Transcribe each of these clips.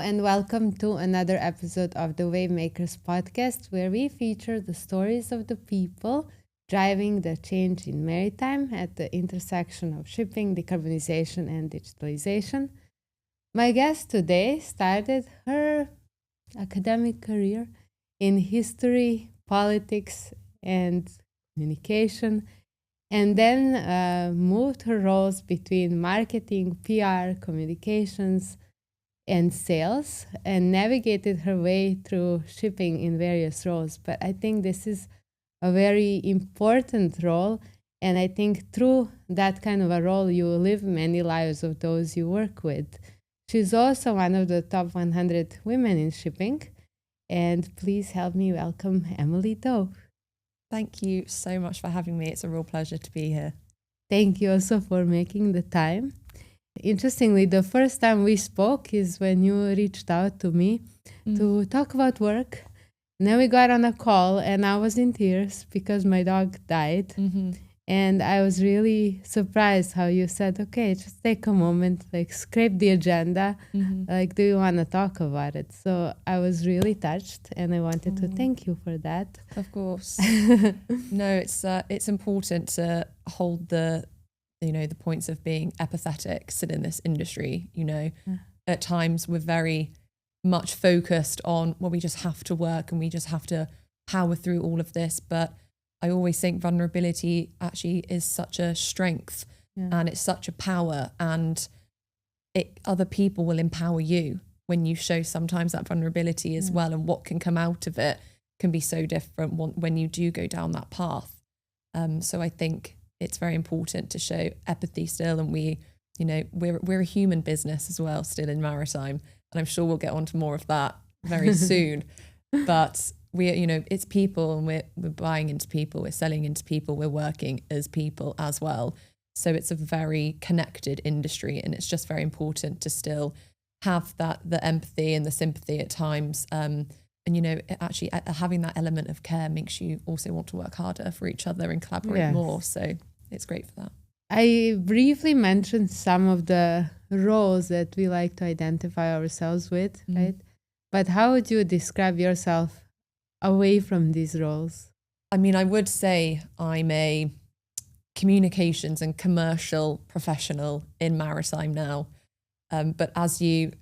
and welcome to another episode of the Wavemakers Podcast, where we feature the stories of the people driving the change in maritime at the intersection of shipping, decarbonization, and digitalization. My guest today started her academic career in history, politics, and communication, and then moved her roles between marketing, PR, communications, and sales, and navigated her way through shipping in various roles. But I think this is a very important role, and I think through that kind of a role, you live many lives of those you work with. She's also one of the top 100 women in shipping, and please help me welcome Emily Doe. Thank you so much for having me. It's a real pleasure to be here. Thank you also for making the time. Interestingly, the first time we spoke is when you reached out to me to talk about work. And then we got on a call and I was in tears because my dog died. Mm-hmm. And I was really surprised how you said, okay, just take a moment, like scrape the agenda. Like, do you want to talk about it? So I was really touched and I wanted to thank you for that. Of course. No, it's important to hold the points of being empathetic still in this industry. At times we're very much focused on, well, we just have to work and we just have to power through all of this. But I always think vulnerability actually is such a strength and it's such a power, and other people will empower you when you show sometimes that vulnerability as well, and what can come out of it can be so different when you do go down that path. So I think it's very important to show empathy still, and we're a human business as well still in maritime, and I'm sure we'll get on to more of that very soon. But it's people, and we're buying into people, we're selling into people, we're working as people as well. So it's a very connected industry, and it's just very important to still have the empathy and the sympathy at times. Actually having that element of care makes you also want to work harder for each other and collaborate more. So it's great for that. I briefly mentioned some of the roles that we like to identify ourselves with, right? But how would you describe yourself away from these roles? I mean, I would say I'm a communications and commercial professional in maritime now. But as you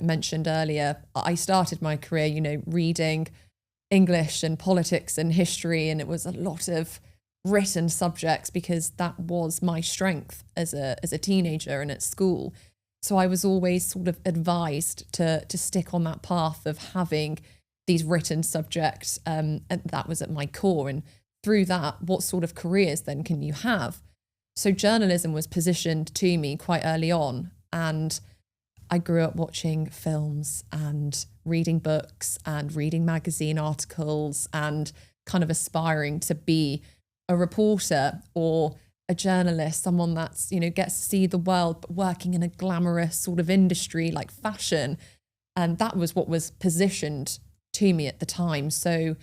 mentioned earlier, I started my career, reading English and politics and history, and it was a lot of written subjects because that was my strength as a teenager and at school. So I was always sort of advised to stick on that path of having these written subjects, and that was at my core. And through that, what sort of careers then can you have? So journalism was positioned to me quite early on, and I grew up watching films and reading books and reading magazine articles and kind of aspiring to be a reporter or a journalist, someone that's, gets to see the world, but working in a glamorous sort of industry like fashion. And that was what was positioned to me at the time. So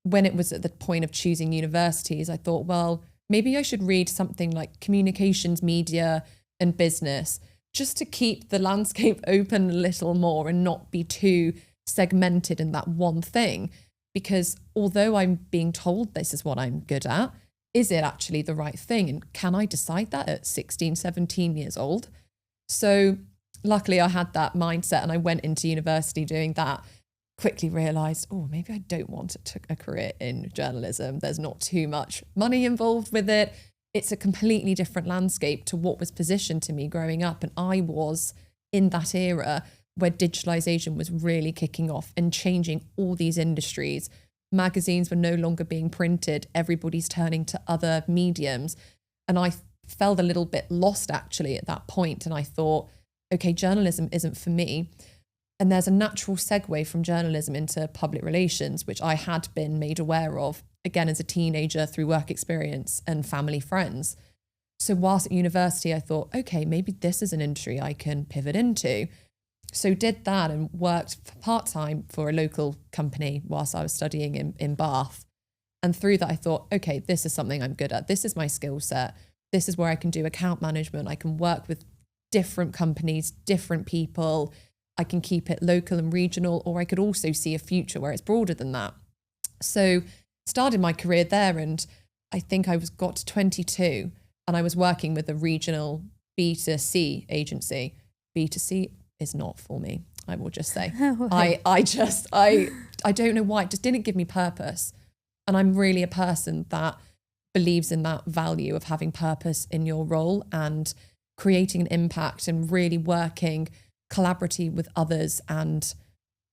when it was at the point of choosing universities, I thought, well, maybe I should read something like communications, media, and business, just to keep the landscape open a little more and not be too segmented in that one thing. Because although I'm being told this is what I'm good at, is it actually the right thing? And can I decide that at 16, 17 years old? So luckily I had that mindset and I went into university doing that. Quickly realised, maybe I don't want a career in journalism. There's not too much money involved with it. It's a completely different landscape to what was positioned to me growing up. And I was in that era where digitalization was really kicking off and changing all these industries. Magazines were no longer being printed. Everybody's turning to other mediums. And I felt a little bit lost actually at that point. And I thought, okay, journalism isn't for me. And there's a natural segue from journalism into public relations, which I had been made aware of, again, as a teenager through work experience and family friends. So whilst at university, I thought, okay, maybe this is an industry I can pivot into. So did that and worked part-time for a local company whilst I was studying in Bath. And through that, I thought, okay, this is something I'm good at. This is my skill set. This is where I can do account management. I can work with different companies, different people. I can keep it local and regional, or I could also see a future where it's broader than that. So started my career there, and I think I got to 22 and I was working with a regional B2C agency. B2C is not for me, I will just say. I don't know why, it just didn't give me purpose. And I'm really a person that believes in that value of having purpose in your role and creating an impact and really working collaboratively with others and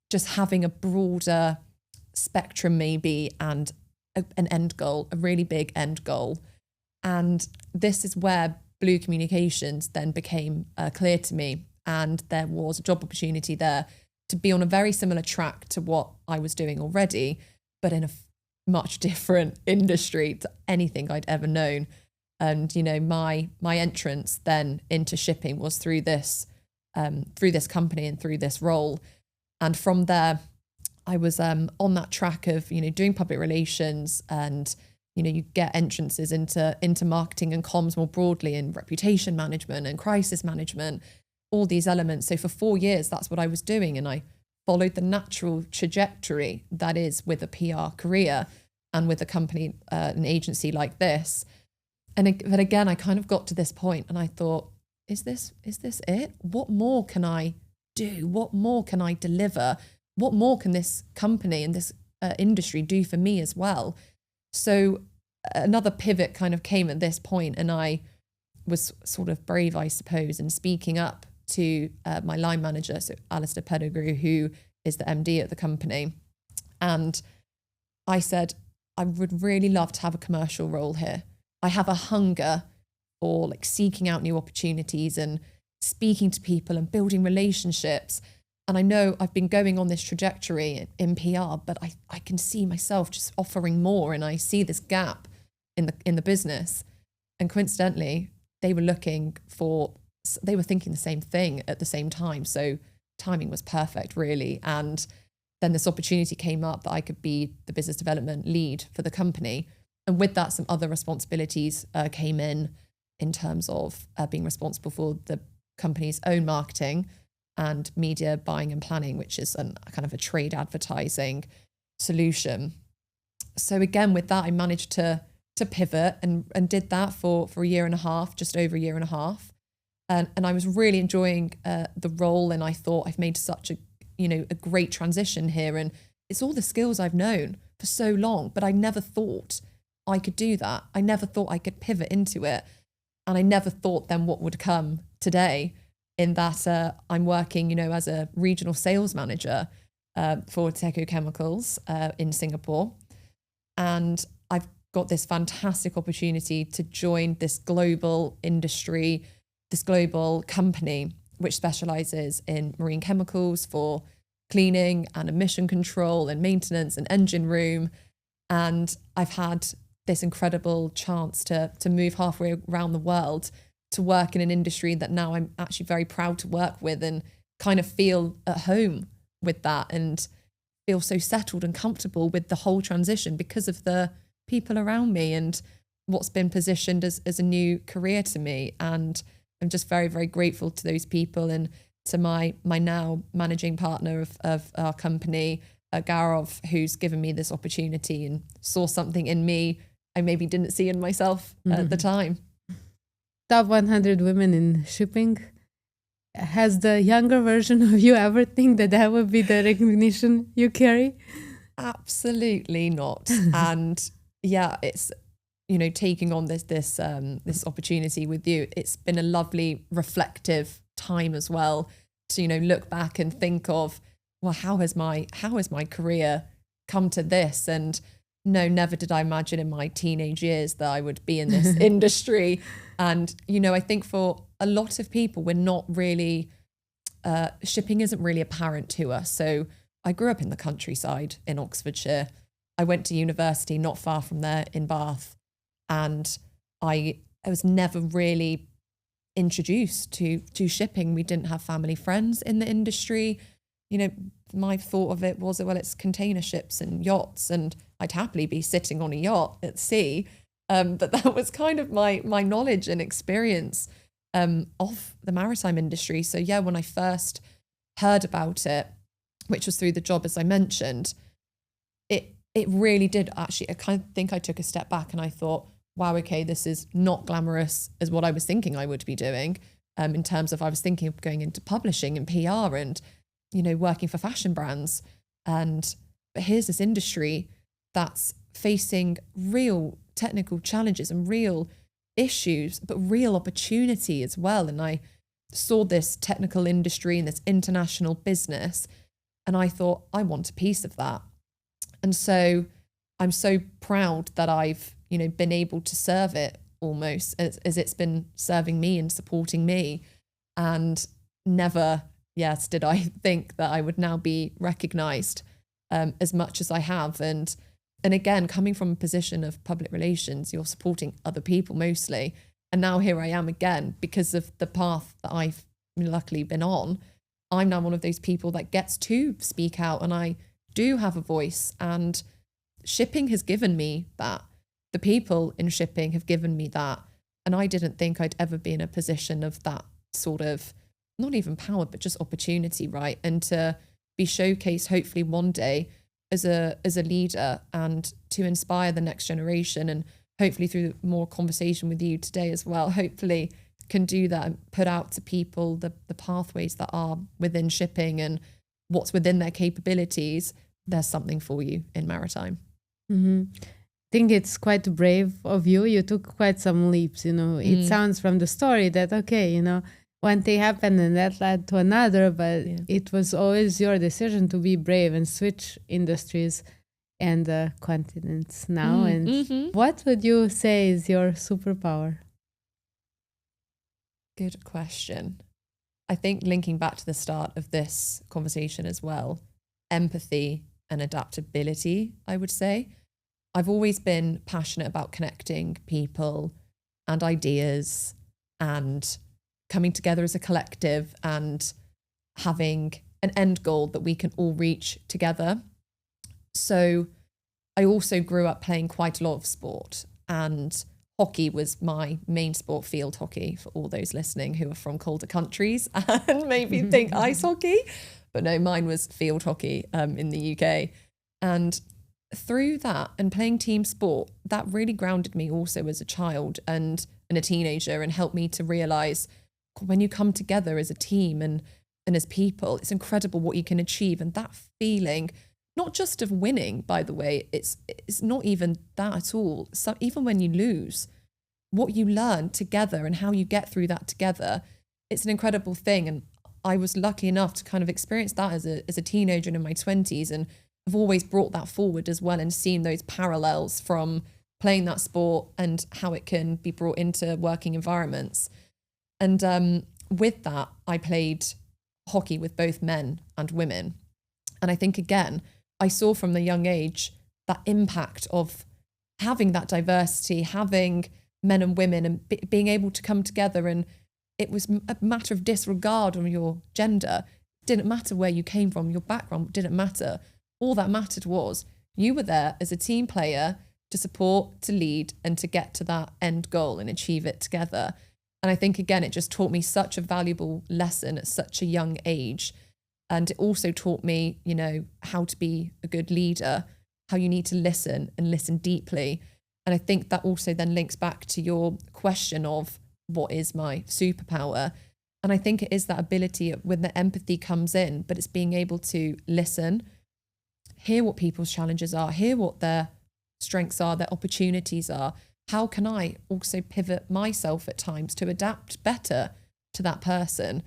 just having a broader spectrum maybe, and an end goal, a really big end goal. And this is where Blue Communications then became clear to me. And there was a job opportunity there to be on a very similar track to what I was doing already, but in a much different industry to anything I'd ever known. And, you know, my entrance then into shipping was through this company and through this role. And from there, I was on that track of, you know, doing public relations, and, you know, you get entrances into marketing and comms more broadly, and reputation management and crisis management, all these elements. So for 4 years, that's what I was doing. And I followed the natural trajectory that is with a PR career and with a company, an agency like this. But again, I kind of got to this point and I thought, is this it? What more can I do? What more can I deliver? What more can this company and this industry do for me as well? So another pivot kind of came at this point, and I was sort of brave, I suppose, in speaking up to my line manager, so Alistair Pettigrew, who is the MD at the company. And I said, I would really love to have a commercial role here. I have a hunger for like seeking out new opportunities and speaking to people and building relationships. And I know I've been going on this trajectory in PR, but I can see myself just offering more, and I see this gap in the business. And coincidentally, they were thinking the same thing at the same time. So timing was perfect, really. And then this opportunity came up that I could be the business development lead for the company. And with that, some other responsibilities came in terms of being responsible for the company's own marketing and media buying and planning, which is a kind of a trade advertising solution. So again, with that, I managed to pivot and did that for a year and a half, just over a year and a half. And I was really enjoying the role, and I thought I've made such a great transition here, and it's all the skills I've known for so long, but I never thought I could do that. I never thought I could pivot into it. And I never thought then what would come today, in that I'm working, as a regional sales manager for TECO Chemicals in Singapore. And I've got this fantastic opportunity to join this global industry, this global company, which specializes in marine chemicals for cleaning and emission control and maintenance and engine room. And I've had this incredible chance to move halfway around the world to work in an industry that now I'm actually very proud to work with, and kind of feel at home with that and feel so settled and comfortable with the whole transition because of the people around me and what's been positioned as a new career to me. And I'm just very, very grateful to those people and to my now managing partner of our company, Garov, who's given me this opportunity and saw something in me I maybe didn't see in myself at the time. Top 100 women in shipping. Has the younger version of you ever think that would be the recognition you carry? Absolutely not. And yeah, it's, taking on this opportunity with you, it's been a lovely reflective time as well to, look back and think of, well, how has my career come to this? And no, never did I imagine in my teenage years that I would be in this industry. And, I think for a lot of people, we're not really, shipping isn't really apparent to us. So I grew up in the countryside in Oxfordshire. I went to university not far from there in Bath. And I was never really introduced to shipping. We didn't have family friends in the industry. My thought of it was, well, it's container ships and yachts, and I'd happily be sitting on a yacht at sea. But that was kind of my knowledge and experience of the maritime industry. So yeah, when I first heard about it, which was through the job, as I mentioned, it really did actually, I kind of think I took a step back and I thought, wow, okay, this is not glamorous as what I was thinking I would be doing, in terms of I was thinking of going into publishing and PR and, you know, working for fashion brands. But here's this industry that's facing real technical challenges and real issues, but real opportunity as well. And I saw this technical industry and this international business, and I thought, I want a piece of that. And so I'm so proud that I've, you know, been able to serve it almost as it's been serving me and supporting me. And never, yes, did I think that I would now be recognized as much as I have. And again, coming from a position of public relations, you're supporting other people mostly. And now here I am again, because of the path that I've luckily been on. I'm now one of those people that gets to speak out, and I do have a voice, and shipping has given me that. The people in shipping have given me that. And I didn't think I'd ever be in a position of that sort of, not even power, but just opportunity, right? And to be showcased hopefully one day as a leader, and to inspire the next generation, and hopefully through more conversation with you today as well, hopefully can do that and put out to people the pathways that are within shipping and what's within their capabilities. There's something for you in maritime. Mm-hmm. I think it's quite brave of you. You took quite some leaps, you know. It sounds from the story that, okay, you know, one thing happened and that led to another, but it was always your decision to be brave and switch industries and continents now. And what would you say is your superpower? Good question. I think linking back to the start of this conversation as well, empathy and adaptability, I would say. I've always been passionate about connecting people and ideas and coming together as a collective and having an end goal that we can all reach together. So I also grew up playing quite a lot of sport, and hockey was my main sport, field hockey, for all those listening who are from colder countries and maybe think ice hockey. But no, mine was field hockey in the UK. And through that and playing team sport, that really grounded me also as a child and a teenager, and helped me to realise when you come together as a team and as people, it's incredible what you can achieve. And that feeling, not just of winning, by the way, it's not even that at all. So even when you lose, what you learn together and how you get through that together, it's an incredible thing. And I was lucky enough to kind of experience that as a teenager and in my 20s, and I've always brought that forward as well, and seen those parallels from playing that sport and how it can be brought into working environments. And with that, I played hockey with both men and women. And I think, again, I saw from the young age that impact of having that diversity, having men and women, and being able to come together. And it was a matter of disregard on your gender. It didn't matter where you came from, your background didn't matter. All that mattered was you were there as a team player to support, to lead, and to get to that end goal and achieve it together. And I think, again, it just taught me such a valuable lesson at such a young age. And it also taught me, you know, how to be a good leader, how you need to listen and listen deeply. And I think that also then links back to your question of what is my superpower? And I think it is that ability when the empathy comes in, but it's being able to listen, hear what people's challenges are, hear what their strengths are, their opportunities are. How can I also pivot myself at times to adapt better to that person?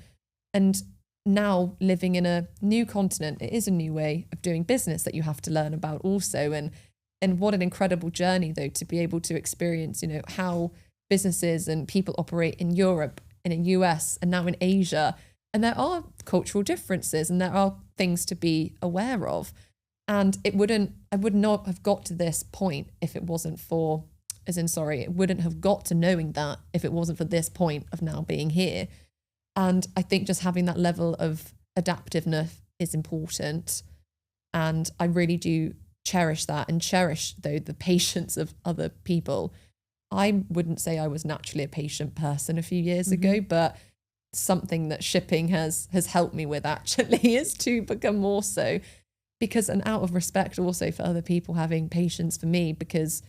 And now living in a new continent, it is a new way of doing business that you have to learn about also. And what an incredible journey, though, to be able to experience, you know, how businesses and people operate in Europe and in US and now in Asia. And there are cultural differences and there are things to be aware of. And I would not have got to this point if it wasn't for, it wouldn't have got to knowing that if it wasn't for this point of now being here. And I think just having that level of adaptiveness is important. And I really do cherish that, and cherish, though, the patience of other people. I wouldn't say I was naturally a patient person a few years ago, but something that shipping has helped me with actually is to become more so, because, and out of respect also for other people having patience for me, because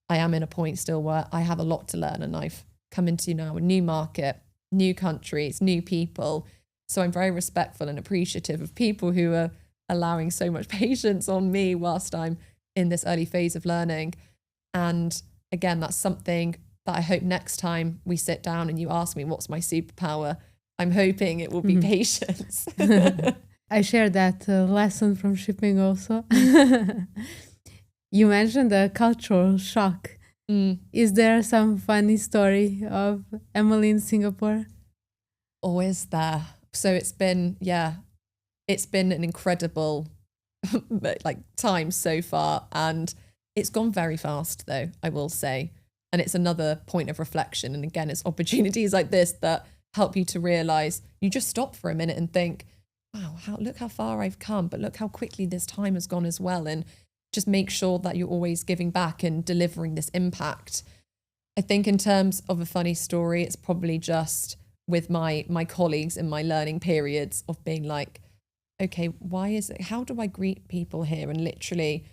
I am in a point still where I have a lot to learn, and I've come into now a new market, new countries, new people. So I'm very respectful and appreciative of people who are allowing so much patience on me whilst I'm in this early phase of learning. And again, that's something that I hope next time we sit down and you ask me what's my superpower, I'm hoping it will be patience. I share that lesson from shipping also. You mentioned the cultural shock. Is there some funny story of Emily in Singapore? Always there. So it's been an incredible like time so far, and it's gone very fast though, I will say. And it's another point of reflection. And again, it's opportunities like this that help you to realize, you just stop for a minute and think, wow, look how far I've come, but look how quickly this time has gone as well. And just make sure that you're always giving back and delivering this impact. I think in terms of a funny story, it's probably just with my colleagues in my learning periods of being like, okay, how do I greet people here? And literally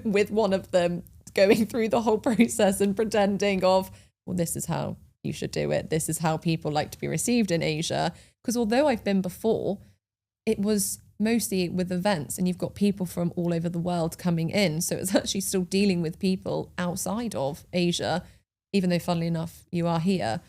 with one of them going through the whole process and pretending of, well, this is how you should do it. This is how people like to be received in Asia. Because although I've been before, it was mostly with events and you've got people from all over the world coming in. So it's actually still dealing with people outside of Asia, even though funnily enough, you are here.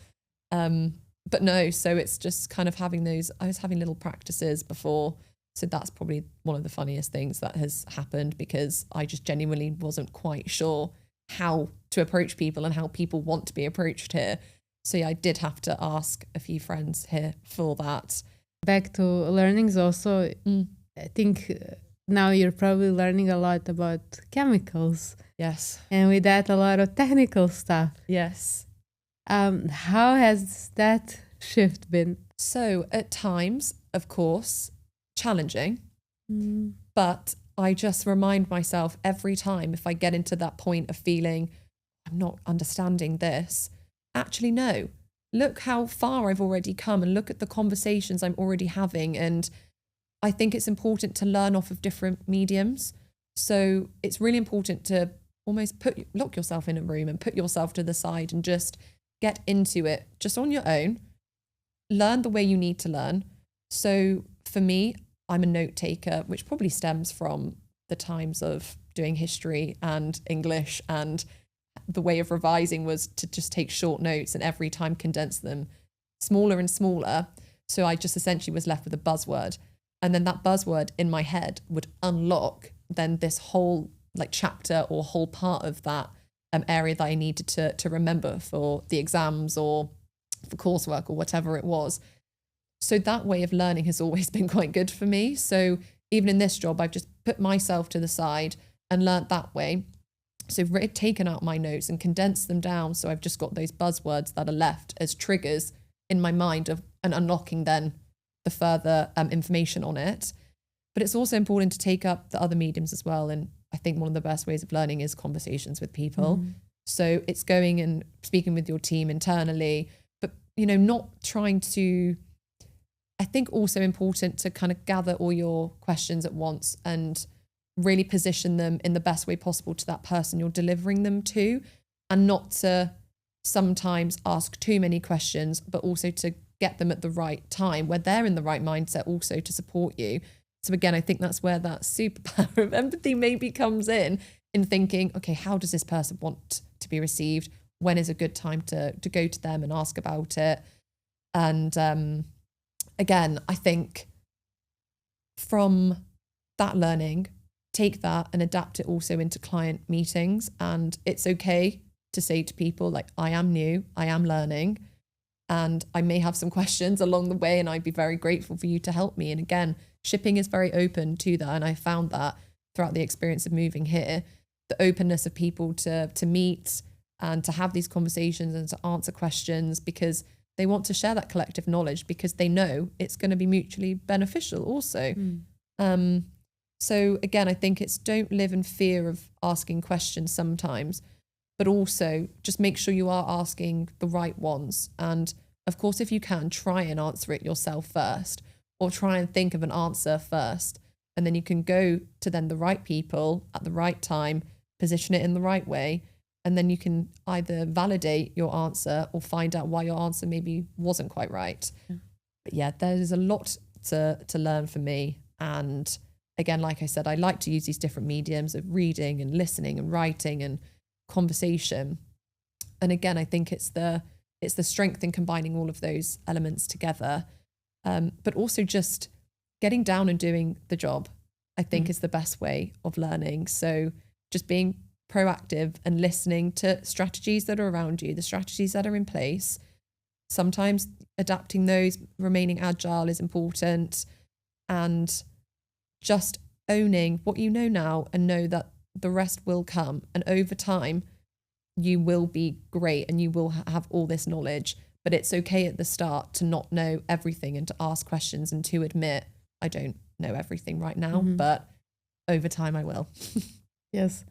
But no, so it's just kind of having I was having little practices before. So that's probably one of the funniest things that has happened, because I just genuinely wasn't quite sure how to approach people and how people want to be approached here. So yeah, I did have to ask a few friends here for that. Back to learnings also, I think now you're probably learning a lot about chemicals. Yes. And with that, a lot of technical stuff. Yes. How has that shift been? So at times, of course, challenging, but I just remind myself every time, if I get into that point of feeling I'm not understanding this, actually no, look how far I've already come and look at the conversations I'm already having. And I think it's important to learn off of different mediums. So it's really important to almost lock yourself in a room and put yourself to the side and just get into it just on your own, learn the way you need to learn. So for me, I'm a note taker, which probably stems from the times of doing history and English, and the way of revising was to just take short notes and every time condense them smaller and smaller. So I just essentially was left with a buzzword. And then that buzzword in my head would unlock then this whole like chapter or whole part of that area that I needed to remember for the exams or for coursework or whatever it was. So that way of learning has always been quite good for me. So even in this job, I've just put myself to the side and learnt that way. So I've taken out my notes and condensed them down. So I've just got those buzzwords that are left as triggers in my mind and unlocking then the further information on it. But it's also important to take up the other mediums as well. And I think one of the best ways of learning is conversations with people. So it's going and speaking with your team internally, but, not trying to, I think also important to kind of gather all your questions at once and really position them in the best way possible to that person you're delivering them to, and not to sometimes ask too many questions, but also to get them at the right time where they're in the right mindset also to support you. So again, I think that's where that superpower of empathy maybe comes in thinking, okay, how does this person want to be received? When is a good time to go to them and ask about it? And again, I think from that learning, take that and adapt it also into client meetings. And it's okay to say to people like, I am new, I am learning, and I may have some questions along the way, and I'd be very grateful for you to help me. And again, shipping is very open to that. And I found that throughout the experience of moving here, the openness of people to meet and to have these conversations and to answer questions, because they want to share that collective knowledge because they know it's going to be mutually beneficial also. So again, I think it's don't live in fear of asking questions sometimes, but also just make sure you are asking the right ones and of course, if you can, try and answer it yourself first, or try and think of an answer first. And then you can go to then the right people at the right time, position it in the right way. And then you can either validate your answer or find out why your answer maybe wasn't quite right. Yeah. But yeah, there's a lot to learn for me. And again, like I said, I like to use these different mediums of reading and listening and writing and conversation. And again, I think it's the strength in combining all of those elements together. But also just getting down and doing the job, I think is the best way of learning. So just being proactive and listening to strategies that are around you, the strategies that are in place. Sometimes adapting those, remaining agile is important, and just owning what you know now and know that the rest will come. And over time, you will be great and you will have all this knowledge. But it's okay at the start to not know everything and to ask questions and to admit, I don't know everything right now, but over time I will. Yes.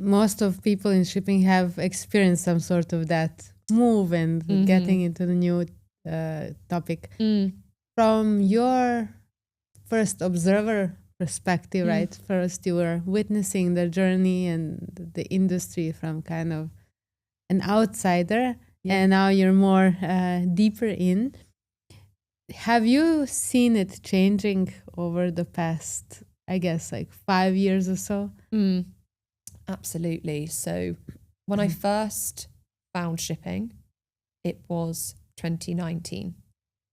Most of people in shipping have experienced some sort of that move and getting into the new topic. From your first observer perspective, right? First, you were witnessing the journey and the industry from kind of an outsider, and now you're more deeper in. Have you seen it changing over the past, I guess, like 5 years or so? Absolutely. So when I first found shipping, it was 2019.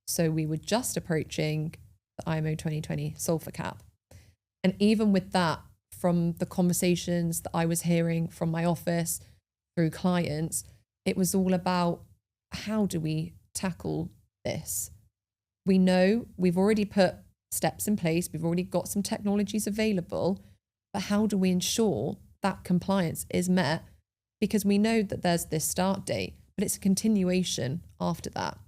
So we were just approaching the IMO 2020 sulfur cap. And even with that, from the conversations that I was hearing from my office through clients, it was all about, how do we tackle this? We know we've already put steps in place. We've already got some technologies available, but how do we ensure that compliance is met? Because we know that there's this start date, but it's a continuation after that.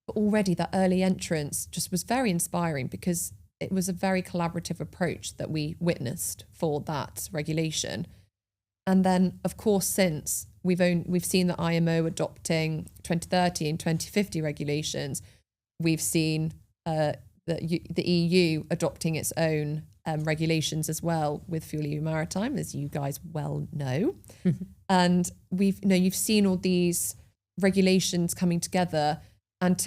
But already that early entrance just was very inspiring, because it was a very collaborative approach that we witnessed for that regulation. And then, of course, since we've seen the IMO adopting 2030 and 2050 regulations, we've seen the EU adopting its own regulations as well with FuelEU Maritime, as you guys well know. And you've seen all these regulations coming together and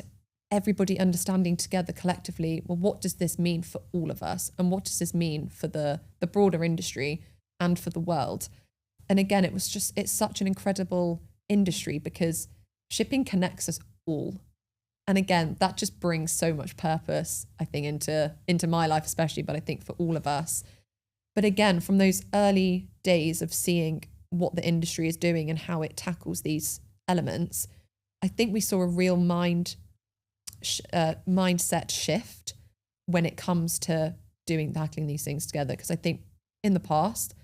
everybody understanding together collectively, well, what does this mean for all of us? And what does this mean for the broader industry and for the world? And again, it's such an incredible industry, because shipping connects us all. And again, that just brings so much purpose, I think, into my life especially, but I think for all of us. But again, from those early days of seeing what the industry is doing and how it tackles these elements, I think we saw a real mindset shift when it comes to tackling these things together. Because I think in the past,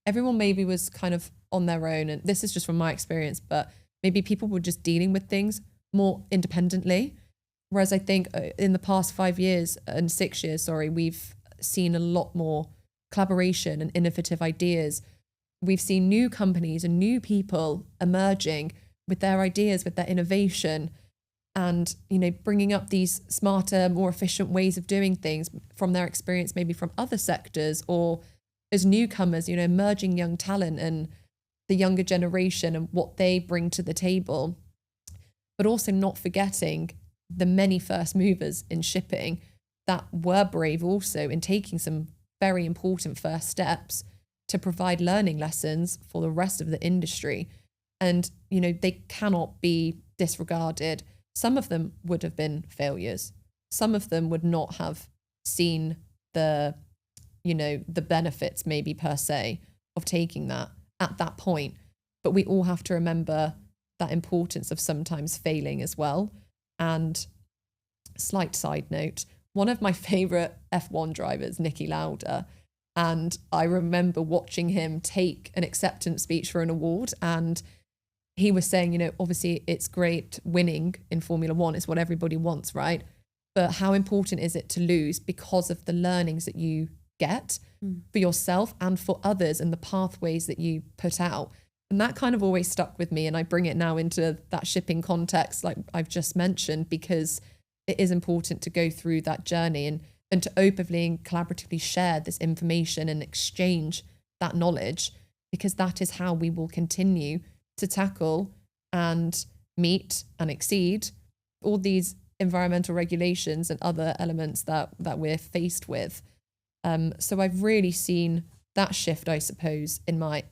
everyone maybe was kind of on their own, and this is just from my experience, but maybe people were just dealing with things more independently. Whereas I think in the past 6 years, we've seen a lot more collaboration and innovative ideas. We've seen new companies and new people emerging with their ideas, with their innovation, and, bringing up these smarter, more efficient ways of doing things from their experience, maybe from other sectors, or as newcomers, emerging young talent and the younger generation and what they bring to the table. But also not forgetting the many first movers in shipping that were brave also in taking some very important first steps to provide learning lessons for the rest of the industry. And, they cannot be disregarded. Some of them would have been failures. Some of them would not have seen the benefits maybe per se of taking that at that point. But we all have to remember that importance of sometimes failing as well. And slight side note, one of my favorite F1 drivers, Niki Lauda, and I remember watching him take an acceptance speech for an award, and he was saying, obviously it's great winning in Formula One, it's what everybody wants, right? But how important is it to lose because of the learnings that you get for yourself and for others and the pathways that you put out? And that kind of always stuck with me. And I bring it now into that shipping context, like I've just mentioned, because it is important to go through that journey and to openly and collaboratively share this information and exchange that knowledge, because that is how we will continue to tackle and meet and exceed all these environmental regulations and other elements that we're faced with. So I've really seen that shift, I suppose, in my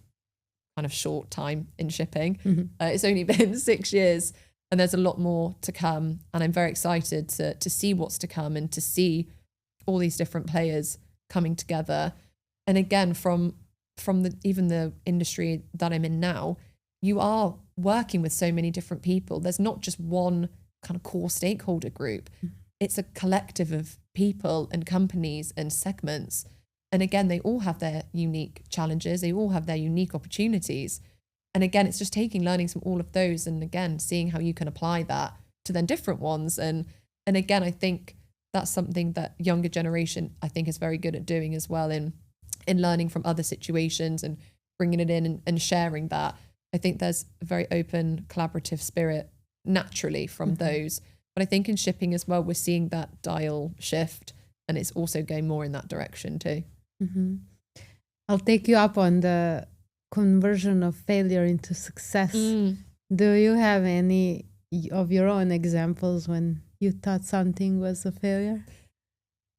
kind of short time in shipping. It's only been 6 years and there's a lot more to come. And I'm very excited to see what's to come and to see all these different players coming together. And again, from even the industry that I'm in now, you are working with so many different people. There's not just one kind of core stakeholder group. It's a collective of people and companies and segments. And again, they all have their unique challenges. They all have their unique opportunities. And again, it's just taking learnings from all of those and again, seeing how you can apply that to then different ones. And again, I think that's something that younger generation, I think, is very good at doing as well in learning from other situations and bringing it in and sharing that. I think there's a very open, collaborative spirit naturally from those. But I think in shipping as well, we're seeing that dial shift and it's also going more in that direction too. I'll take you up on the conversion of failure into success. Do you have any of your own examples when you thought something was a failure?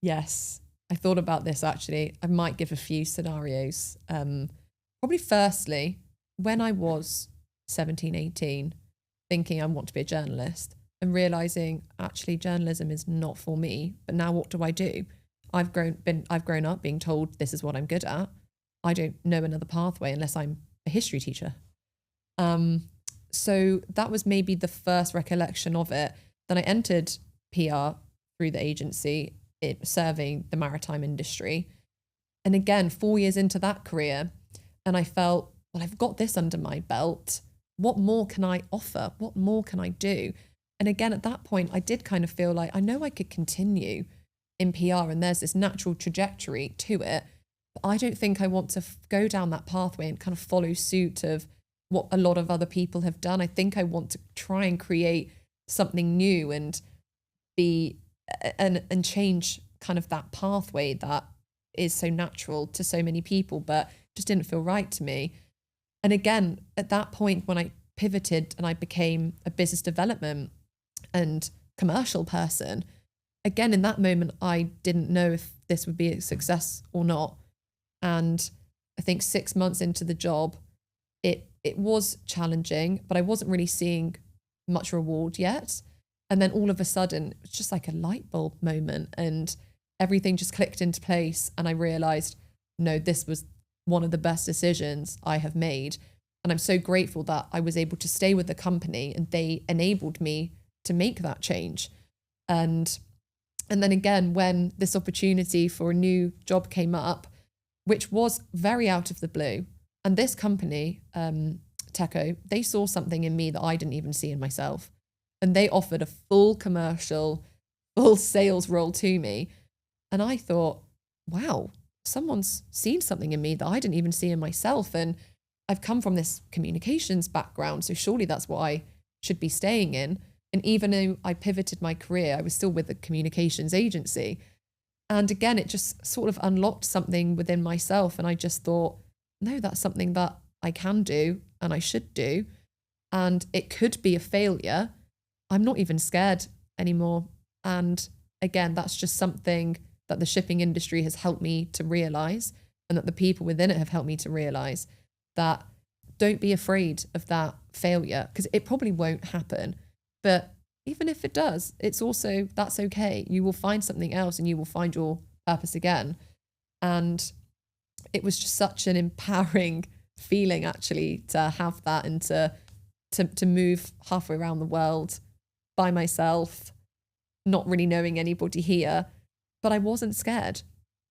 Yes, I thought about this actually. I might give a few scenarios. Probably firstly, when I was 17, 18, thinking I want to be a journalist and realizing actually journalism is not for me. But now what do I do? I've grown up being told this is what I'm good at. I don't know another pathway unless I'm a history teacher. So that was maybe the first recollection of it. Then I entered PR through the agency, serving the maritime industry. And again, 4 years into that career, and I felt, well, I've got this under my belt. What more can I offer? What more can I do? And again, at that point, I did kind of feel like I know I could continue in PR and there's this natural trajectory to it. But I don't think I want to go down that pathway and kind of follow suit of what a lot of other people have done. I think I want to try and create something new and and change kind of that pathway that is so natural to so many people, but just didn't feel right to me. And again, at that point, when I pivoted and I became a business development and commercial person, again, in that moment, I didn't know if this would be a success or not. And I think 6 months into the job, it was challenging, but I wasn't really seeing much reward yet. And then all of a sudden, it's just like a light bulb moment and everything just clicked into place. And I realized, no, this was one of the best decisions I have made. And I'm so grateful that I was able to stay with the company and they enabled me to make that change. And then again, when this opportunity for a new job came up, which was very out of the blue, and this company, TECO, they saw something in me that I didn't even see in myself. And they offered a full commercial, full sales role to me. And I thought, wow, someone's seen something in me that I didn't even see in myself. And I've come from this communications background, so surely that's what I should be staying in. And even though I pivoted my career, I was still with a communications agency. And again, it just sort of unlocked something within myself. And I just thought, no, that's something that I can do and I should do. And it could be a failure. I'm not even scared anymore. And again, that's just something that the shipping industry has helped me to realize, and that the people within it have helped me to realize, that don't be afraid of that failure, because it probably won't happen. But even if it does, it's also, that's okay. You will find something else and you will find your purpose again. And it was just such an empowering feeling actually to have that and to move halfway around the world by myself, not really knowing anybody here. But I wasn't scared.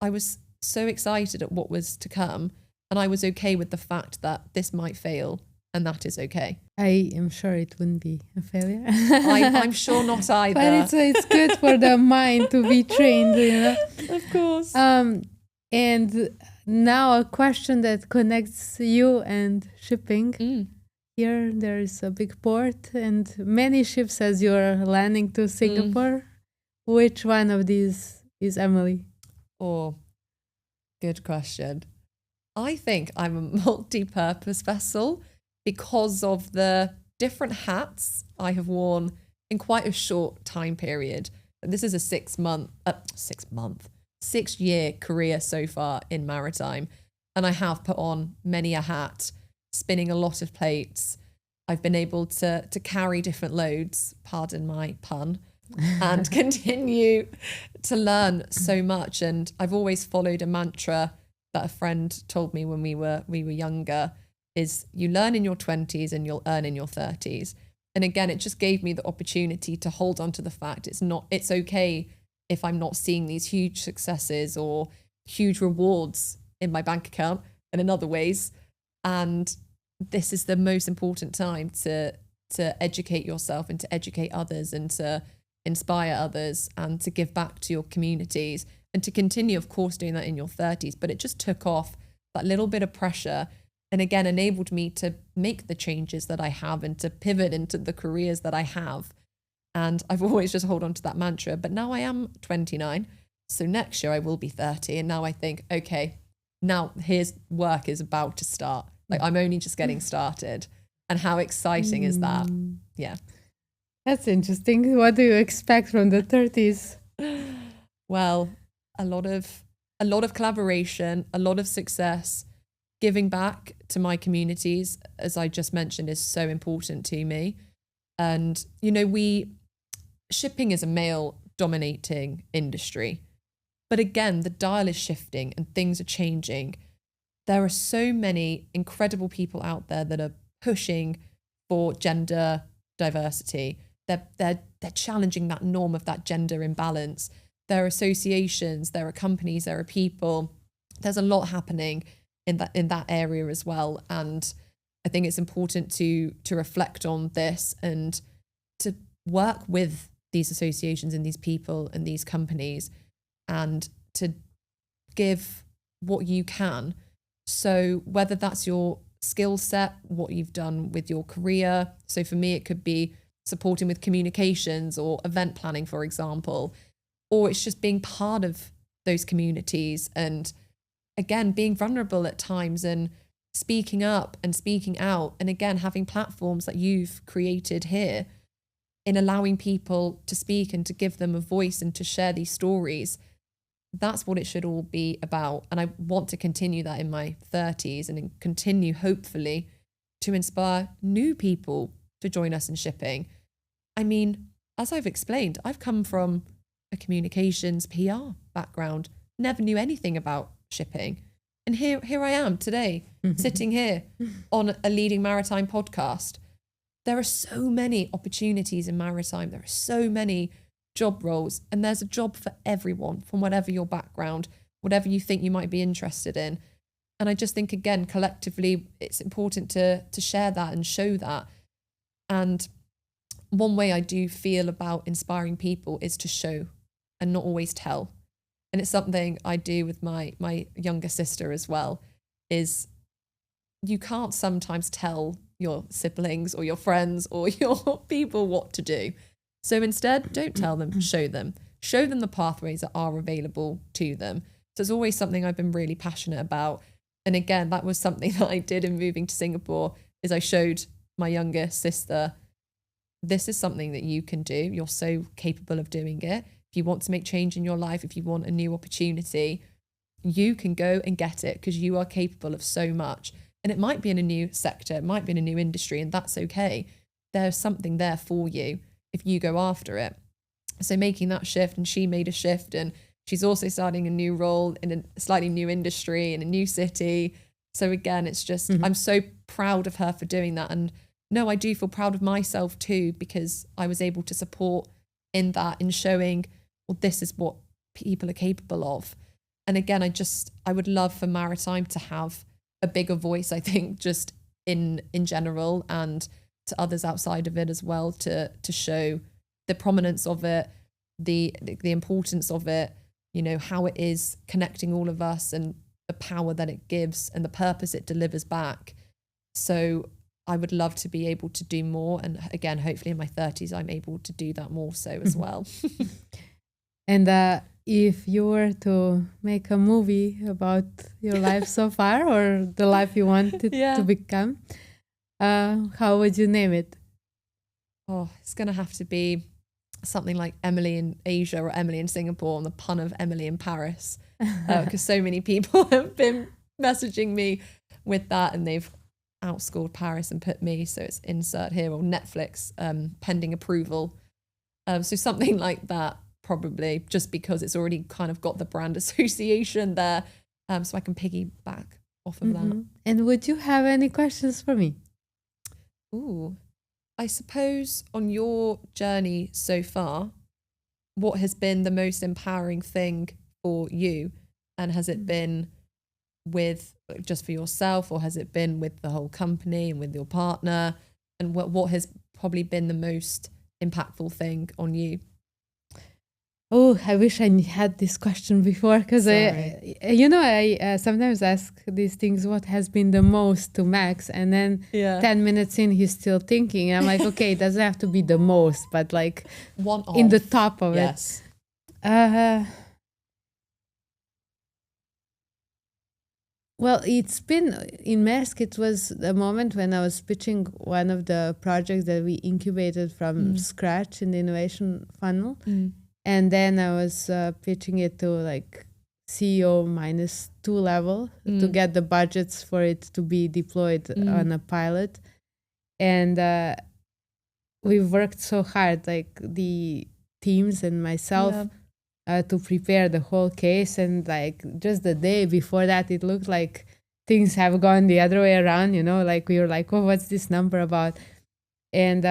I was so excited at what was to come. And I was okay with the fact that this might fail, and that is okay. I am sure it wouldn't be a failure. I'm sure not either. But it's good for the mind to be trained, you know. Of course. And now a question that connects you and shipping. Here there is a big port and many ships as you're landing to Singapore. Which one of these is Emily? Oh, good question. I think I'm a multi-purpose vessel because of the different hats I have worn in quite a short time period. This is a 6-year career so far in maritime. And I have put on many a hat, spinning a lot of plates. I've been able to carry different loads, pardon my pun, and continue to learn so much. And I've always followed a mantra that a friend told me when we were younger, is you learn in your 20s and you'll earn in your 30s. And again, it just gave me the opportunity to hold on to the fact it's okay if I'm not seeing these huge successes or huge rewards in my bank account and in other ways. And this is the most important time to educate yourself and to educate others and to inspire others and to give back to your communities and to continue, of course, doing that in your 30s. But it just took off that little bit of pressure and again enabled me to make the changes that I have and to pivot into the careers that I have. And I've always just hold on to that mantra. But now I am 29. So next year I will be 30. And now I think, okay, now here's work is about to start. Like I'm only just getting started. And how exciting is that? Yeah. That's interesting. What do you expect from the 30s? Well, a lot of collaboration, a lot of success. Giving back to my communities, as I just mentioned, is so important to me. And, you know, shipping is a male dominating industry. But again, the dial is shifting and things are changing. There are so many incredible people out there that are pushing for gender diversity. They're challenging that norm of that gender imbalance. There are associations, there are companies, there are people. There's a lot happening in that area as well. And I think it's important to reflect on this and to work with these associations and these people and these companies and to give what you can. So whether that's your skill set, what you've done with your career. So for me, it could be supporting with communications or event planning, for example, or it's just being part of those communities and again, being vulnerable at times and speaking up and speaking out. And again, having platforms that you've created here in allowing people to speak and to give them a voice and to share these stories. That's what it should all be about. And I want to continue that in my 30s and continue, hopefully, to inspire new people to join us in shipping. I mean, as I've explained, I've come from a communications PR background, never knew anything about shipping. And here I am today, sitting here on a leading maritime podcast. There are so many opportunities in maritime. There are so many job roles, and there's a job for everyone from whatever your background, whatever you think you might be interested in. And I just think, again, collectively, it's important to share that and show that. And one way I do feel about inspiring people is to show and not always tell. And it's something I do with my younger sister as well, is you can't sometimes tell your siblings or your friends or your people what to do. So instead, don't tell them, show them. Show them the pathways that are available to them. So it's always something I've been really passionate about. And again, that was something that I did in moving to Singapore, is I showed my younger sister, this is something that you can do. You're so capable of doing it. If you want to make change in your life, if you want a new opportunity, you can go and get it because you are capable of so much. And it might be in a new sector, it might be in a new industry, and that's okay. There's something there for you if you go after it. So making that shift, and she made a shift, and she's also starting a new role in a slightly new industry in a new city. So again, it's just, I'm so proud of her for doing that. And no, I do feel proud of myself too, because I was able to support in that, in showing, well, this is what people are capable of. And again, I would love for maritime to have a bigger voice, I think, just in general, and to others outside of it as well, to show the prominence of it, the importance of it, you know, how it is connecting all of us and the power that it gives and the purpose it delivers back. So I would love to be able to do more. And again, hopefully in my 30s, I'm able to do that more so as well. And if you were to make a movie about your life so far, or the life you wanted to become, how would you name it? Oh, it's going to have to be something like Emily in Asia or Emily in Singapore, on the pun of Emily in Paris, because so many people have been messaging me with that, and they've outscored Paris and put me, so it's insert here, or Netflix pending approval. So something like that, probably, just because it's already kind of got the brand association there, so I can piggyback off of that. And would you have any questions for me? Ooh, I suppose on your journey so far, what has been the most empowering thing for you? And has it been with just for yourself, or has it been with the whole company and with your partner? And what has probably been the most impactful thing on you? Oh, I wish I had this question before, because I sometimes ask these things, what has been the most to Max? And then 10 minutes in, he's still thinking. And I'm like, okay, it doesn't have to be the most, but like one in the top of it. Well, it's been in Maersk, it was the moment when I was pitching one of the projects that we incubated from scratch in the innovation funnel. And then I was pitching it to like CEO -2 level to get the budgets for it to be deployed on a pilot. And we worked so hard, like the teams and myself, to prepare the whole case. And like just the day before that, it looked like things have gone the other way around, you know, like we were like, oh, what's this number about? And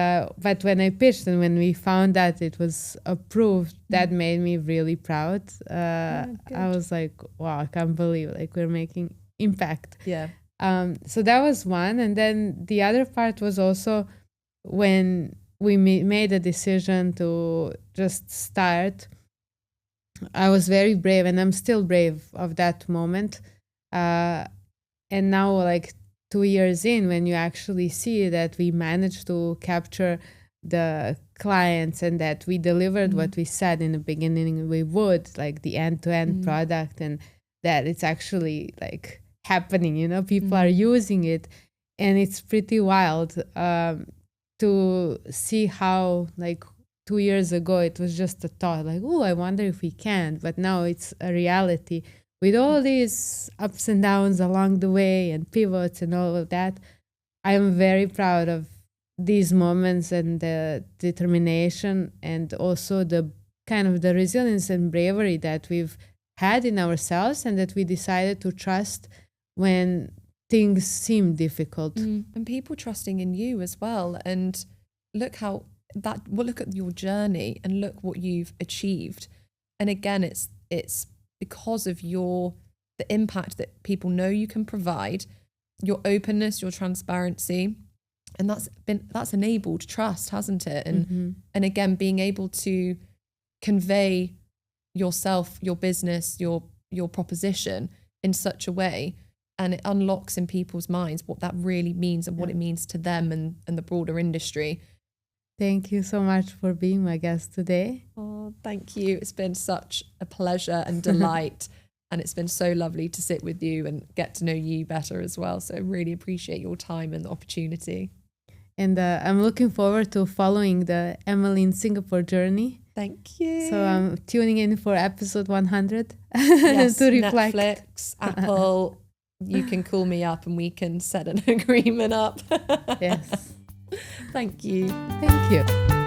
but when I pitched and when we found that it was approved, that made me really proud. I was like, wow, I can't believe like we're making impact. So that was one. And then the other part was also when we made a decision to just start. I was very brave, and I'm still brave of that moment. And now, like 2 years in, when you actually see that we managed to capture the clients and that we delivered what we said in the beginning we would, like the end-to-end product, and that it's actually like happening, you know, people are using it. And it's pretty wild to see how like 2 years ago it was just a thought, like, oh, I wonder if we can. But now it's a reality. With all these ups and downs along the way and pivots and all of that, I'm very proud of these moments and the determination, and also the kind of the resilience and bravery that we've had in ourselves, and that we decided to trust when things seem difficult. And people trusting in you as well. And look look at your journey and look what you've achieved. And again, it's because of the impact that people know you can provide, your openness, your transparency, and that's enabled trust, hasn't it? And again, being able to convey yourself, your business, your proposition in such a way, and it unlocks in people's minds what that really means and what it means to them and the broader industry. Thank you so much for being my guest today. Oh, thank you. It's been such a pleasure and delight. And it's been so lovely to sit with you and get to know you better as well. So I really appreciate your time and the opportunity. And I'm looking forward to following the Emily in Singapore journey. Thank you. So I'm tuning in for episode 100 yes, to reflect. Netflix, Apple, you can call me up and we can set an agreement up. Yes. Thank you. Thank you.